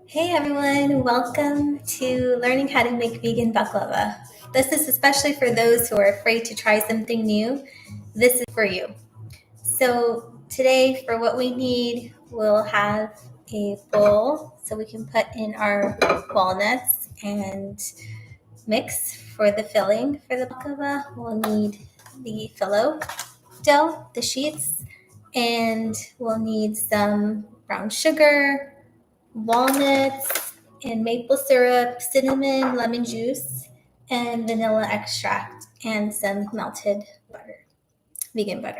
Hey everyone, welcome to learning how to make vegan baklava. This is especially for those who are afraid to try something new. This is for you. So today for what we need, we'll have a bowl so we can put in our walnuts and mix for the filling for the baklava. We'll need the phyllo dough, the sheets, and we'll need some brown sugar, walnuts, and maple syrup, cinnamon, lemon juice, and vanilla extract, and some melted butter, vegan butter.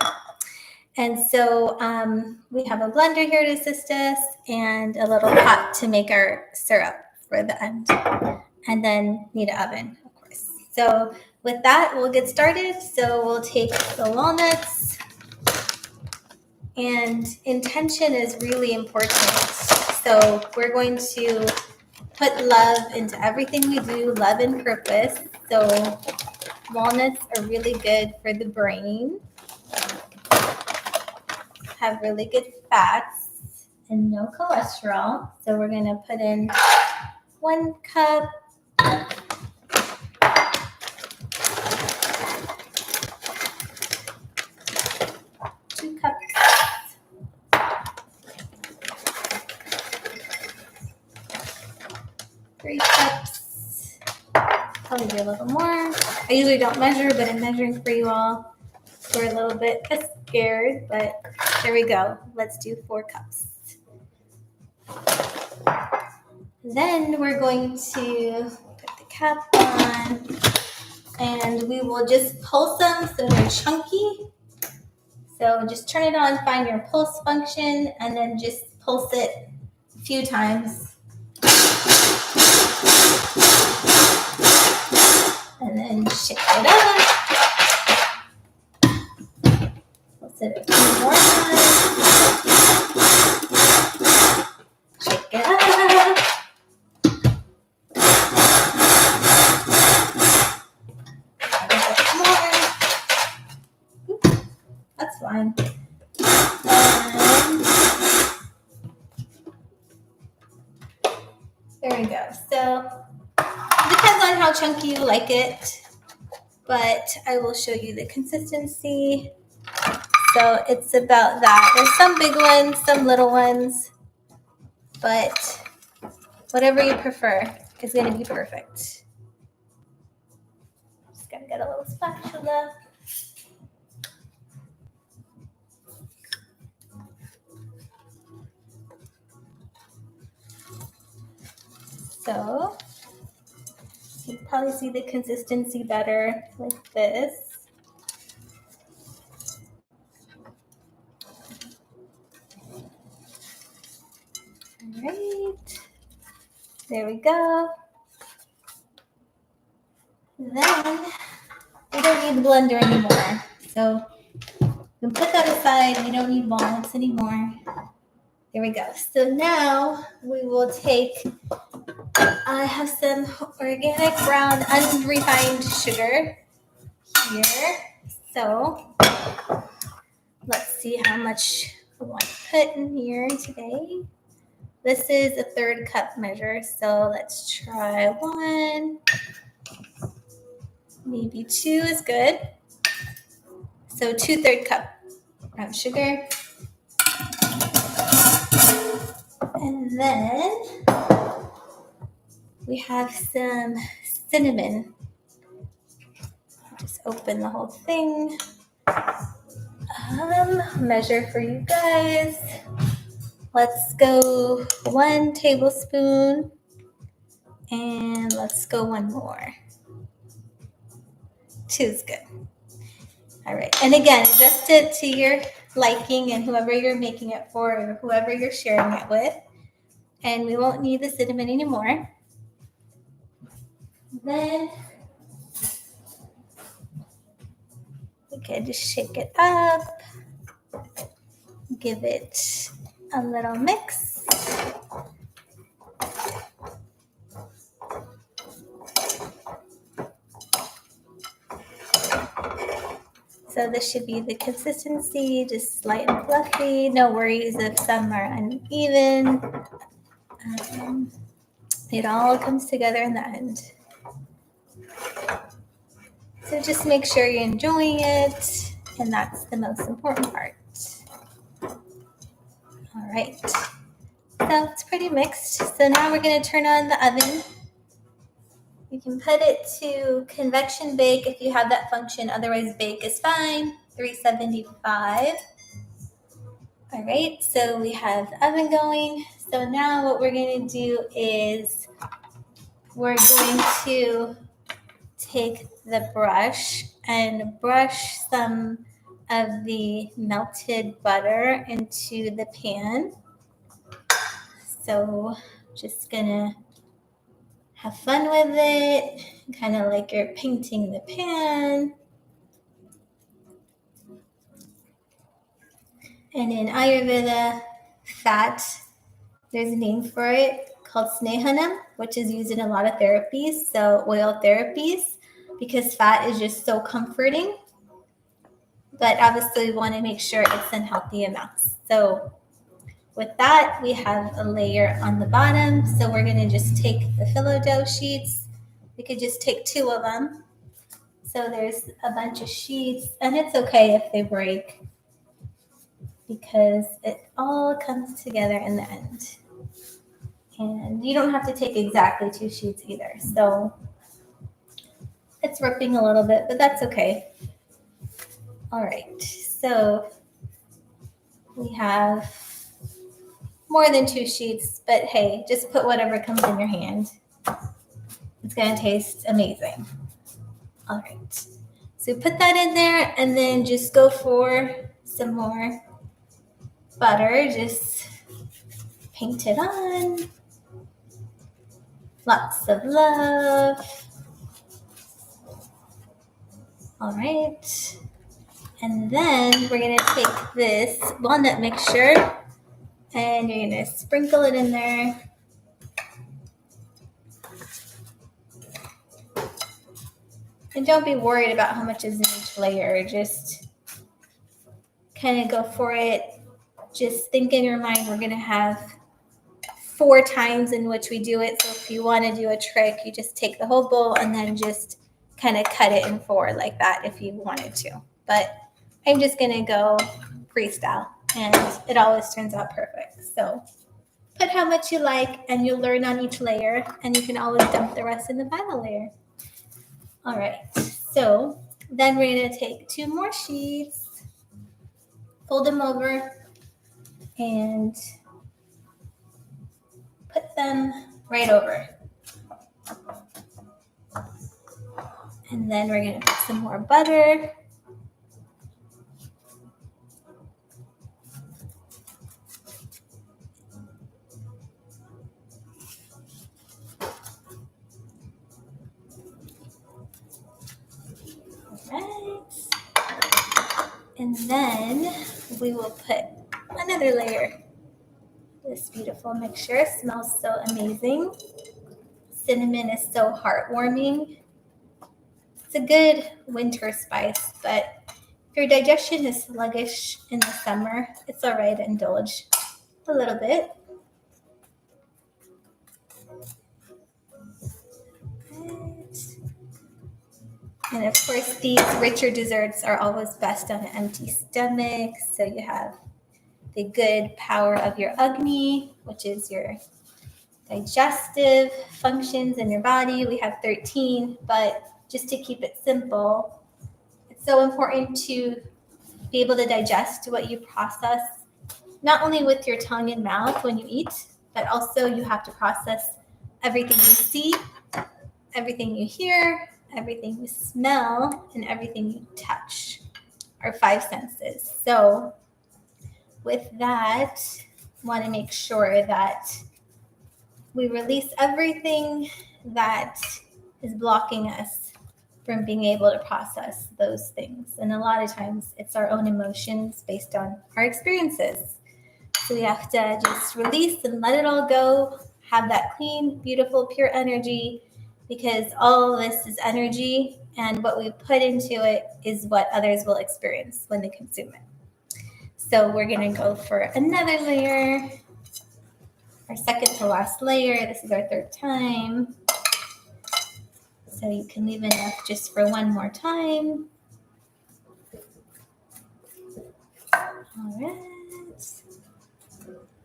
And so we have a blender here to assist us and a little pot to make our syrup for the end. And then need an oven, of course. So with that, we'll get started. So we'll take the walnuts, and intention is really important. So we're going to put love into everything we do, love and purpose. So walnuts are really good for the brain, have really good fats and no cholesterol. So we're going to put in 1 cup. 2 cups. 3 cups. Probably do a little more. I usually don't measure, but I'm measuring for you all. We're a little bit scared, but there we go. Let's do 4 cups. Then we're going to put the cap on, and we will just pulse them so they're chunky. So just turn it on, find your pulse function, and then just pulse it a few times. And then shake it up. Pulse it a few more times. Shake it up. That's fine. And there we go. So it depends on how chunky you like it, but I will show you the consistency. So it's about that. There's some big ones, some little ones, but whatever you prefer is going to be perfect. Just got to get a little spatula. So you can probably see the consistency better like this. All right, there we go. Then we don't need the blender anymore. So we can put that aside. We don't need walnuts anymore. There we go. So now we will take, I have some organic brown unrefined sugar here. So let's see how much we want to put in here today. This is a 1/3 cup measure. So let's try 1. Maybe 2 is good. So 2/3 cup brown sugar. And then we have some cinnamon. Just open the whole thing. Measure for you guys. Let's go 1 tablespoon. And let's go 1 more. 2 is good. All right. And again, adjust it to your liking and whoever you're making it for or whoever you're sharing it with. And we won't need the cinnamon anymore. Then we can just shake it up. Give it a little mix. So this should be the consistency, just light and fluffy. No worries if some are uneven. It all comes together in the end. So just make sure you're enjoying it, and that's the most important part. All right, so it's pretty mixed. So now we're going to turn on the oven. You can put it to convection bake if you have that function. Otherwise, bake is fine. 375. All right, so we have the oven going. So now what we're going to do is we're going to take the brush and brush some of the melted butter into the pan. So just gonna have fun with it, kind of like you're painting the pan. And in Ayurveda, fat, there's a name for it called snehanam, which is used in a lot of therapies, so oil therapies, because fat is just so comforting. But obviously we want to make sure it's in healthy amounts. So with that, we have a layer on the bottom. So we're going to just take the phyllo dough sheets. We could just take 2 of them. So there's a bunch of sheets, and it's okay if they break because it all comes together in the end. And you don't have to take exactly 2 sheets either. So it's ripping a little bit, but that's okay. All right, so we have more than 2 sheets, but hey, just put whatever comes in your hand. It's gonna taste amazing. All right, so put that in there and then just go for some more butter. Just paint it on. Lots of love. All right, and then we're gonna take this walnut mixture and you're gonna sprinkle it in there. And don't be worried about how much is in each layer. Just kind of go for it. Just think in your mind, we're going to have 4 times in which we do it. So if you want to do a trick, you just take the whole bowl and then just kind of cut it in 4 like that if you wanted to. But I'm just going to go freestyle, and it always turns out perfect. So put how much you like, and you'll learn on each layer, and you can always dump the rest in the final layer. All right, so then we're going to take 2 more sheets, fold them over, and put them right over. And then we're going to put some more butter. All right. And then we will put another layer. This beautiful mixture smells so amazing. Cinnamon is so heartwarming. It's a good winter spice, but if your digestion is sluggish in the summer, it's all right to indulge a little bit. And of course, these richer desserts are always best on an empty stomach. So you have the good power of your Agni, which is your digestive functions in your body. We have 13, but just to keep it simple, it's so important to be able to digest what you process, not only with your tongue and mouth when you eat, but also you have to process everything you see, everything you hear, everything you smell, and everything you touch, our 5 senses. So with that, want to make sure that we release everything that is blocking us from being able to process those things. And a lot of times it's our own emotions based on our experiences. So we have to just release and let it all go, have that clean, beautiful, pure energy, because all of this is energy, and what we put into it is what others will experience when they consume it. So we're going to go for another layer. our second to last layer. This is our third time. So you can leave enough just for one more time. All right.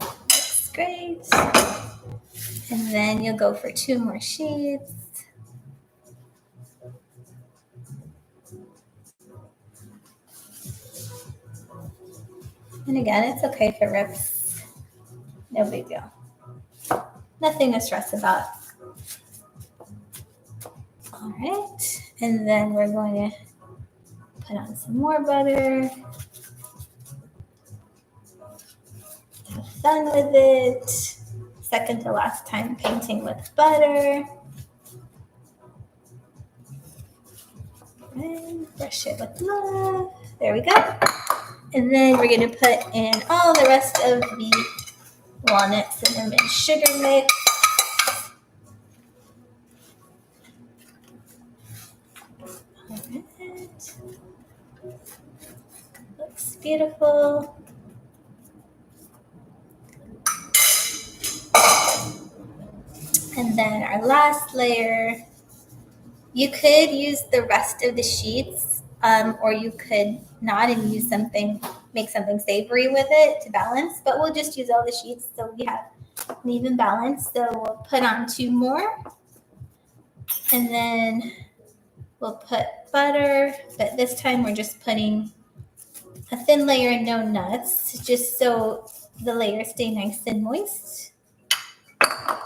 Looks great. And then you'll go for 2 more sheets. And again, it's okay if it rips. No big deal. Nothing to stress about. All right. And then we're going to put on some more butter. Have fun with it. Second to last time painting with butter. And brush it with love. There we go. And then we're going to put in all the rest of the walnut cinnamon sugar mix. All right. Looks beautiful. And then our last layer, you could use the rest of the sheets, or you could not and use something, make something savory with it to balance, but we'll just use all the sheets so we have an even balance. So we'll put on 2 more, and then we'll put butter, but this time we're just putting a thin layer and no nuts, just so the layers stay nice and moist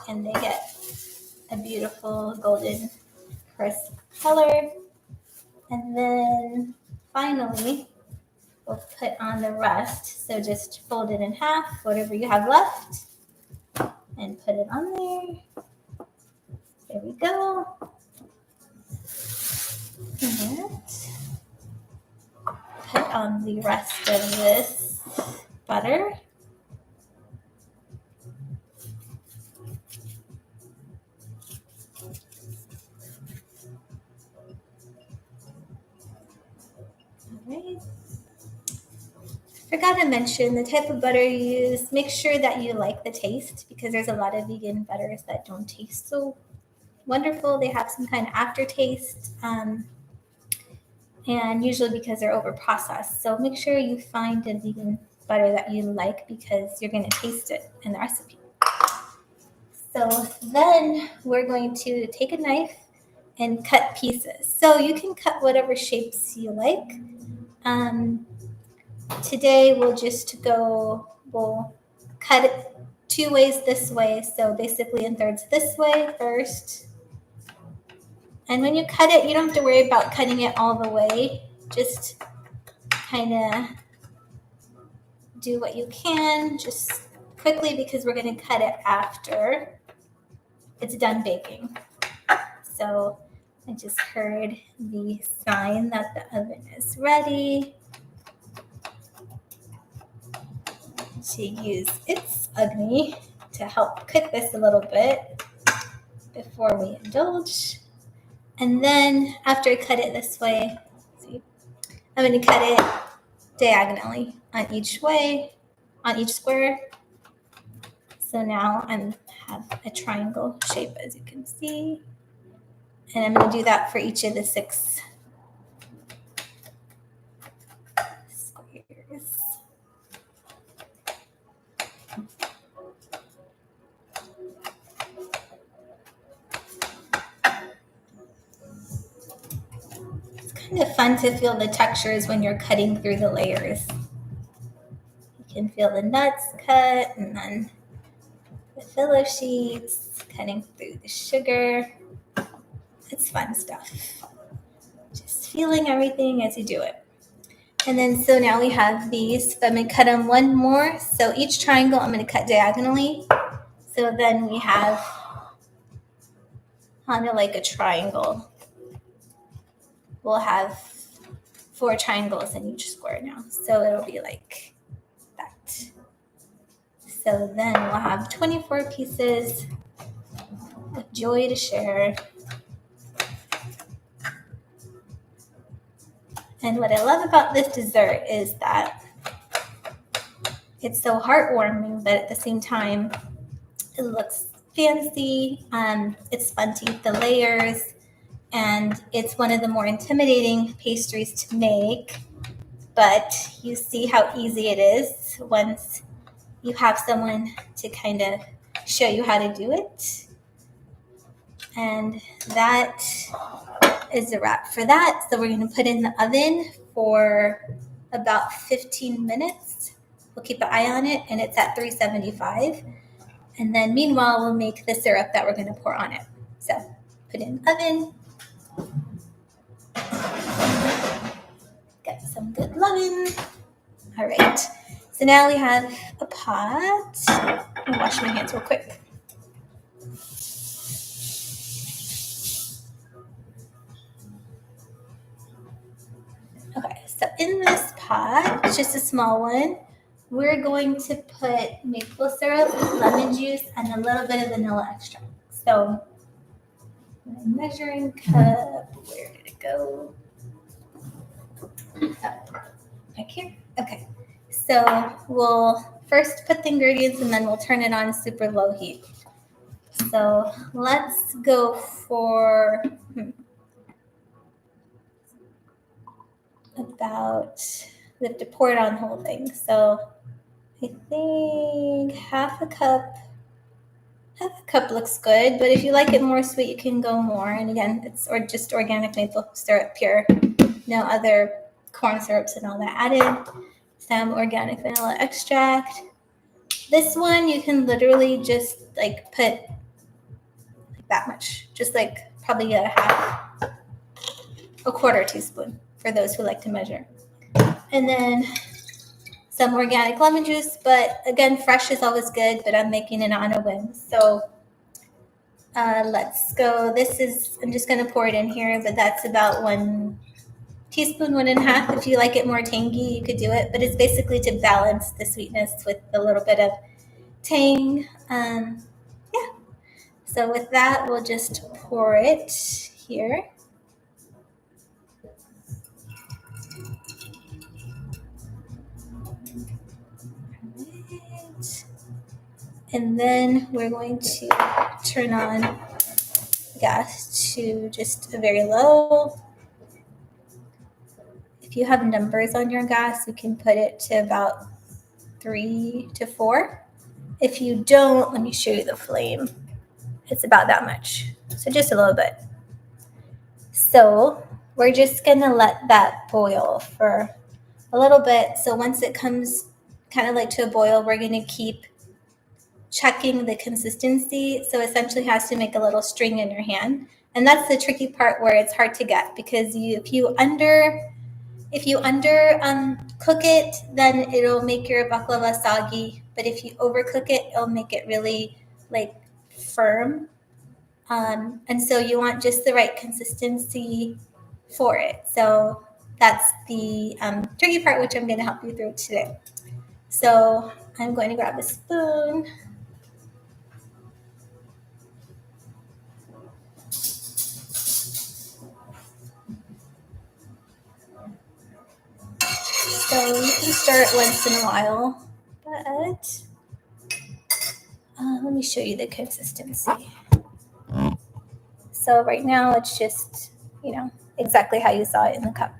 and they get a beautiful golden crisp color. And then finally, we'll put on the rest. So just fold it in half, whatever you have left, and put it on there. There we go. And put on the rest of this butter. Right. Forgot to mention the type of butter you use. Make sure that you like the taste, because there's a lot of vegan butters that don't taste so wonderful. They have some kind of aftertaste, and usually because they're over processed. So make sure you find a vegan butter that you like, because you're going to taste it in the recipe. So then we're going to take a knife and cut pieces. So you can cut whatever shapes you like. Today we'll cut it 2 ways this way. So basically in thirds this way first. And when you cut it, you don't have to worry about cutting it all the way. Just kind of do what you can, just quickly, because we're going to cut it after it's done baking. So I just heard the sign that the oven is ready to use its Agni to help cook this a little bit before we indulge. And then after I cut it this way, I'm going to cut it diagonally on each square. So now I have a triangle shape, as you can see. And I'm going to do that for each of the 6 squares. It's kind of fun to feel the textures when you're cutting through the layers. You can feel the nuts cut, and then the filler sheets, cutting through the sugar. It's fun stuff. Just feeling everything as you do it. And then so now we have these. I'm going to cut them 1 more. So each triangle I'm going to cut diagonally. So then we have kind of like a triangle. We'll have 4 triangles in each square now. So it'll be like that. So then we'll have 24 pieces of joy to share. And what I love about this dessert is that it's so heartwarming, but at the same time, It looks fancy. It's fun to eat the layers, and it's one of the more intimidating pastries to make. But you see how easy it is once you have someone to kind of show you how to do it. And that is a wrap for that. So we're going to put in the oven for about 15 minutes. We'll keep an eye on it, and it's at 375. And then meanwhile, we'll make the syrup that we're going to pour on it. So put it in the oven. Get some good loving. All right. So now we have a pot. Let me wash my hands real quick. Okay, so in this pot, it's just a small one, we're going to put maple syrup, lemon juice, and a little bit of vanilla extract. So, my measuring cup, where did it go? Oh, back here? Okay. So, we'll first put the ingredients and then we'll turn it on super low heat. So, let's go for about, we have to pour it on the whole thing. So, I think half a cup looks good, but if you like it more sweet, you can go more. And again, it's just organic maple syrup, pure, no other corn syrups and all that added. Some organic vanilla extract. This one you can literally just like put like that much, just like probably a quarter teaspoon for those who like to measure. And then some organic lemon juice, but again, fresh is always good, but I'm making it on a whim. So let's go. I'm just going to pour it in here, but that's about 1 teaspoon, 1.5. If you like it more tangy, you could do it, but it's basically to balance the sweetness with a little bit of tang. Yeah. So with that, we'll just pour it here. And then we're going to turn on gas to just a very low. If you have numbers on your gas, you can put it to about 3 to 4. If you don't, let me show you the flame. It's about that much. So just a little bit. So we're just going to let that boil for a little bit. So once it comes kind of like to a boil, we're going to keep checking the consistency. So essentially it has to make a little string in your hand. And that's the tricky part where it's hard to get, because if you under cook it, then it'll make your baklava soggy. But if you overcook it, it'll make it really like firm. And so you want just the right consistency for it. So that's the tricky part, which I'm going to help you through today. So I'm going to grab a spoon. So you can stir it once in a while, but let me show you the consistency. So right now it's just, exactly how you saw it in the cup.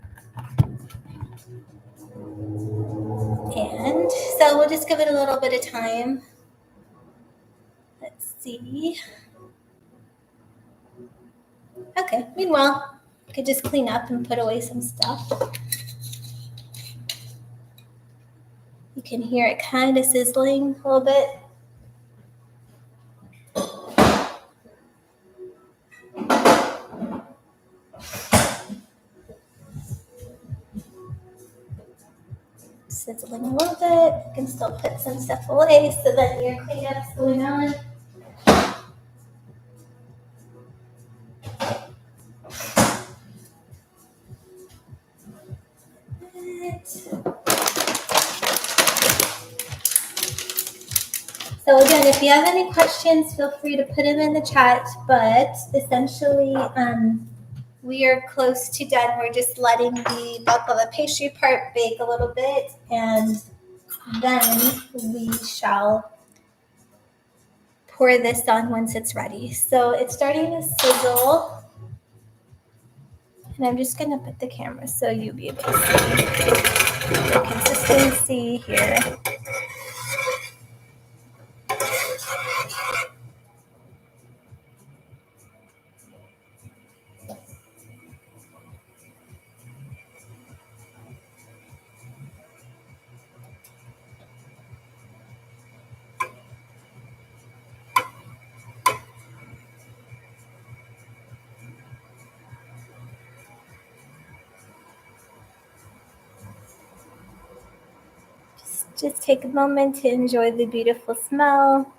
And so we'll just give it a little bit of time. Let's see. Okay, meanwhile, you could just clean up and put away some stuff. You can hear it kind of sizzling a little bit. Sizzling a little bit. You can still put some stuff away so that your cleanup's going on. So again, if you have any questions, feel free to put them in the chat. But essentially, we are close to done. We're just letting the baklava pastry part bake a little bit, and then we shall pour this on once it's ready. So it's starting to sizzle. And I'm just going to put the camera so you'll be able to see the consistency here. Just take a moment to enjoy the beautiful smell.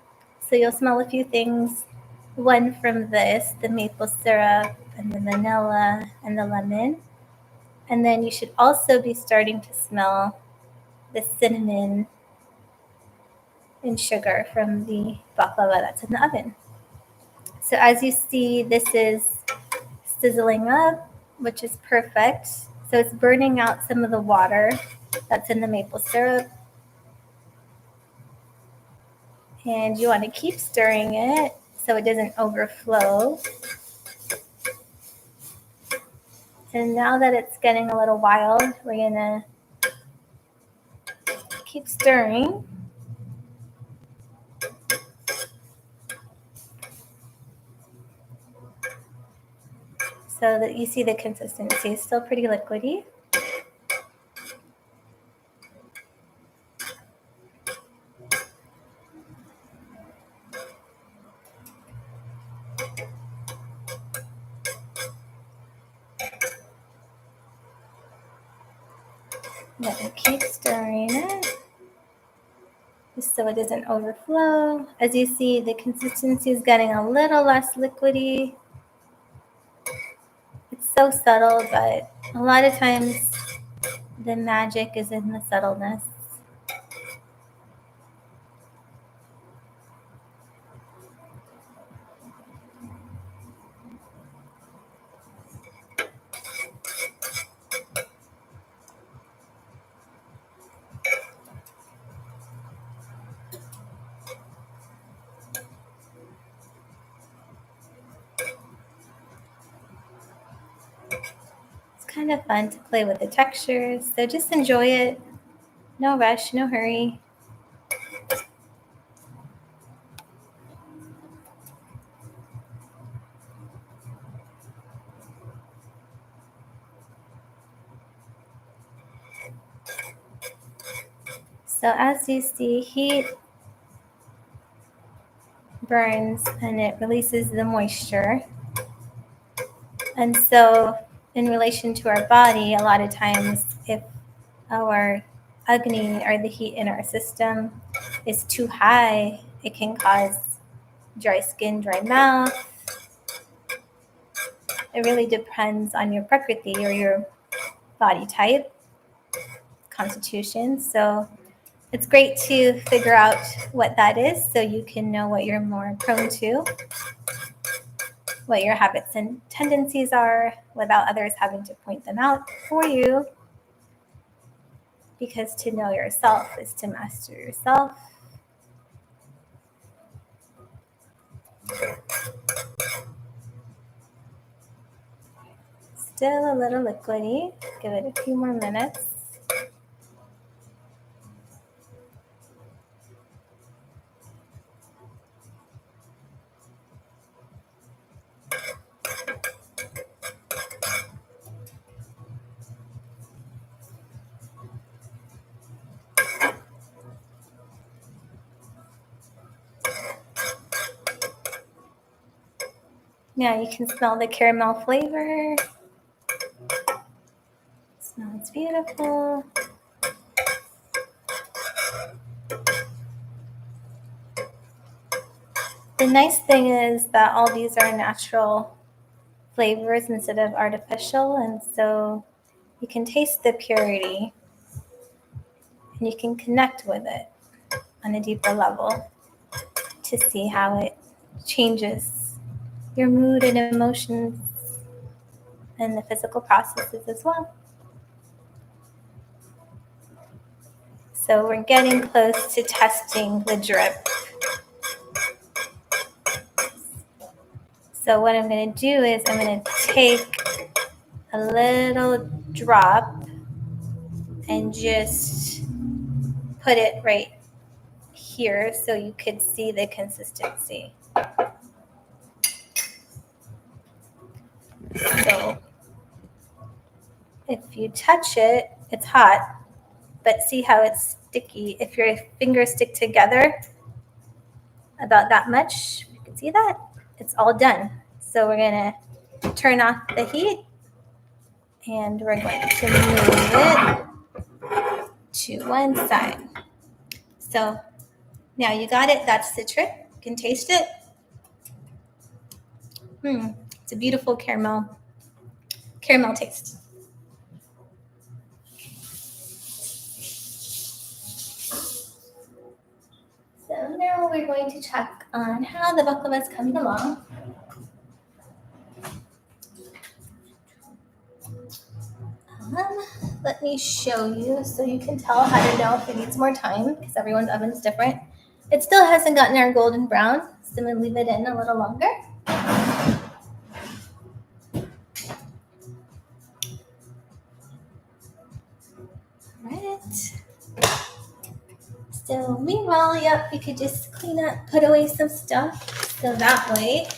So you'll smell a few things. One from this, the maple syrup and the vanilla and the lemon. And then you should also be starting to smell the cinnamon and sugar from the baklava that's in the oven. So as you see, this is sizzling up, which is perfect. So it's burning out some of the water that's in the maple syrup. And you want to keep stirring it so it doesn't overflow. And now that it's getting a little wild, we're going to keep stirring. So that you see the consistency is still pretty liquidy. Then keep stirring it just so it doesn't overflow. As you see, the consistency is getting a little less liquidy. It's so subtle, but a lot of times the magic is in the subtleness. It's kind of fun to play with the textures, so just enjoy it. No rush, no hurry. So as you see, heat burns and it releases the moisture. And so in relation to our body, a lot of times if our agni or the heat in our system is too high, it can cause dry skin, dry mouth. It really depends on your prakriti or your body type, constitution. So it's great to figure out what that is so you can know what you're more prone to, what your habits and tendencies are without others having to point them out for you. Because to know yourself is to master yourself. Still a little liquidy. Give it a few more minutes. Now you can smell the caramel flavor. Smells beautiful. The nice thing is that all these are natural flavors instead of artificial, and so you can taste the purity and you can connect with it on a deeper level to see how it changes your mood and emotions and the physical processes as well. So we're getting close to testing the drip. So what I'm going to do is I'm going to take a little drop and just put it right here so you could see the consistency. So if you touch it, it's hot, but see how it's sticky. If your fingers stick together about that much, you can see that, it's all done. So we're going to turn off the heat and we're going to move it to one side. So now you got it. That's the trick. You can taste it. It's a beautiful caramel taste. So now we're going to check on how the baklava is coming along. Let me show you so you can tell how to know if it needs more time because everyone's oven is different. It still hasn't gotten our golden brown, so I'm going to leave it in a little longer. Right. So meanwhile, yep, you could just clean up, put away some stuff. So that way,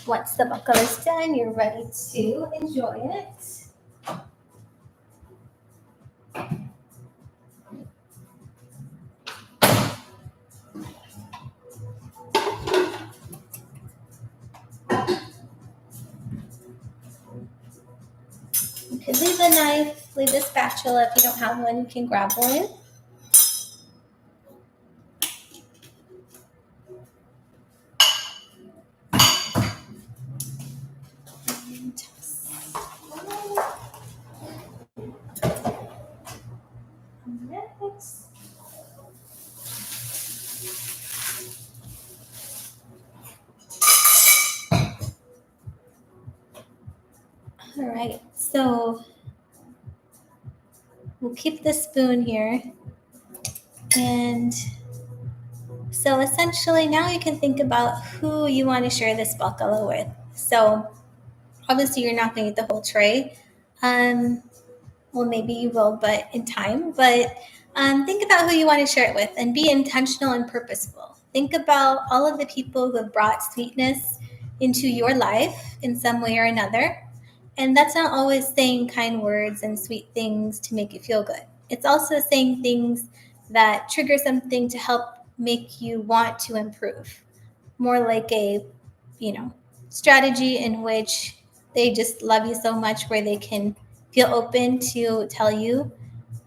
once the baklava is done, you're ready to enjoy it. You could leave the knife, leave the spatula. If you don't have one, you can grab one. All right, so we'll keep the spoon here. And so essentially now you can think about who you want to share this baklava with. So obviously you're not going to eat the whole tray. Well, maybe you will, but in time. But think about who you want to share it with and be intentional and purposeful. Think about all of the people who have brought sweetness into your life in some way or another. And that's not always saying kind words and sweet things to make you feel good. It's also saying things that trigger something to help make you want to improve. More like a, strategy in which they just love you so much where they can feel open to tell you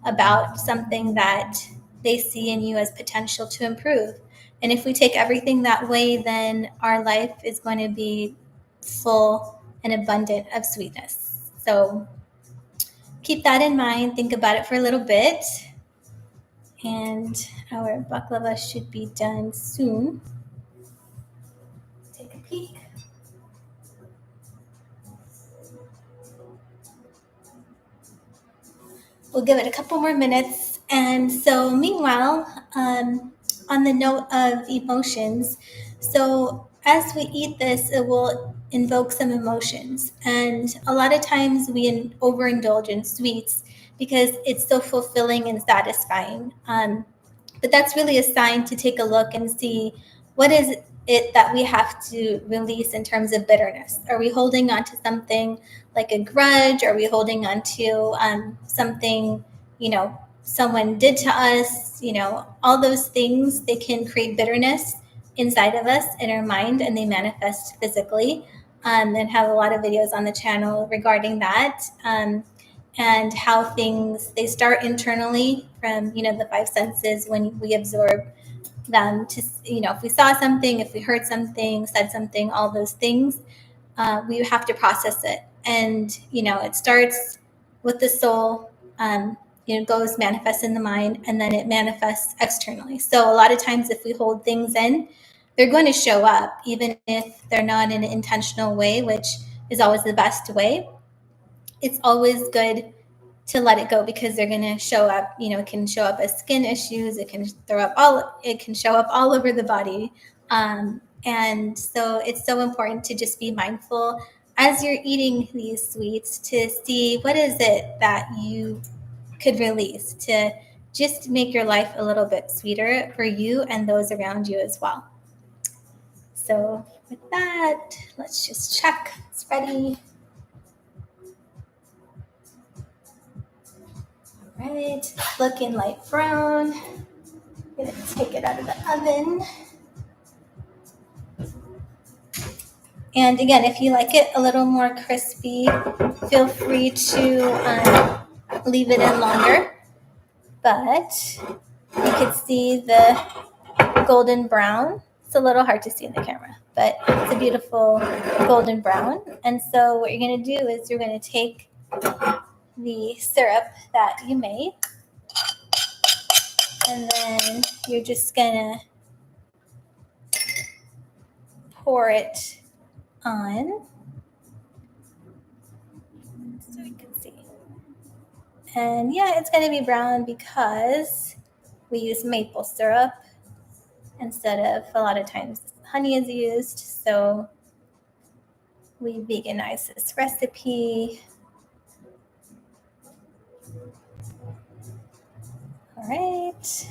about something that they see in you as potential to improve. And if we take everything that way, then our life is going to be full and abundant of sweetness. So keep that in mind. Think about it for a little bit. And our baklava should be done soon. Take a peek. We'll give it a couple more minutes. And so meanwhile, on the note of emotions, so as we eat this, it will invoke some emotions. And a lot of times we overindulge in sweets because it's so fulfilling and satisfying. But that's really a sign to take a look and see what is it that we have to release in terms of bitterness. Are we holding on to something like a grudge? Are we holding on to something, someone did to us? All those things, they can create bitterness inside of us in our mind, and they manifest physically. And have a lot of videos on the channel regarding that. And how they start internally from, the five senses when we absorb them to, if we saw something, if we heard something, said something, all those things, we have to process it. And, it starts with the soul, goes manifests in the mind, and then it manifests externally. So a lot of times if we hold things in, they're going to show up, even if they're not in an intentional way, which is always the best way. It's always good to let it go because they're going to show up. It can show up as skin issues. It can show up all over the body. And so it's so important to just be mindful as you're eating these sweets to see what is it that you could release to just make your life a little bit sweeter for you and those around you as well. So with that, let's just check. It's ready. All right, looking light brown. I'm gonna take it out of the oven. And again, if you like it a little more crispy, feel free to leave it in longer. But you can see the golden brown. It's a little hard to see in the camera, but it's a beautiful golden brown. And so what you're going to do is you're going to take the syrup that you made, and then you're just going to pour it on so you can see. And yeah, it's going to be brown because we use maple syrup instead of, a lot of times, honey is used. So we veganize this recipe. All right.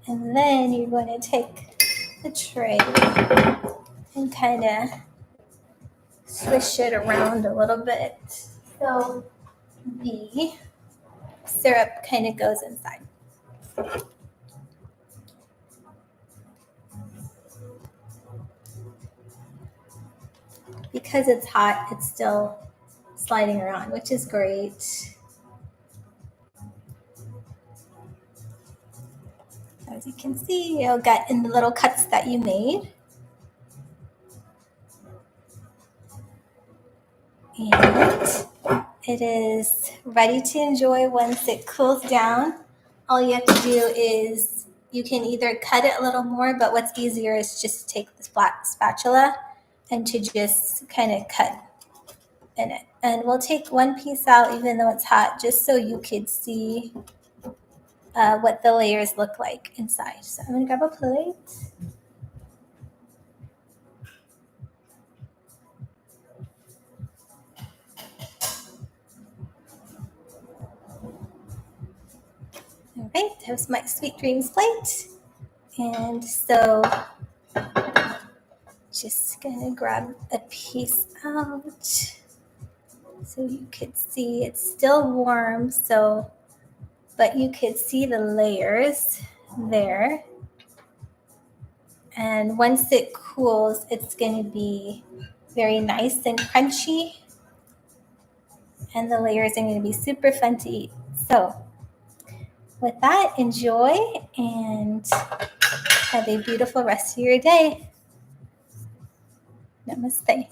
And then you're going to take the tray and kind of swish it around a little bit so the syrup kind of goes inside. Because it's hot, it's still sliding around, which is great. As you can see, you'll get in the little cuts that you made. And it is ready to enjoy once it cools down. All you have to do is you can either cut it a little more, but what's easier is just take this flat spatula and to just kind of cut in it. And we'll take one piece out, even though it's hot, just so you could see what the layers look like inside. So I'm going to grab a plate. All right, there's my sweet dreams plate. And so just gonna grab a piece out so you could see it's still warm, so but you could see the layers there. And once it cools, it's gonna be very nice and crunchy, and the layers are gonna be super fun to eat. So with that, enjoy and have a beautiful rest of your day. Namaste.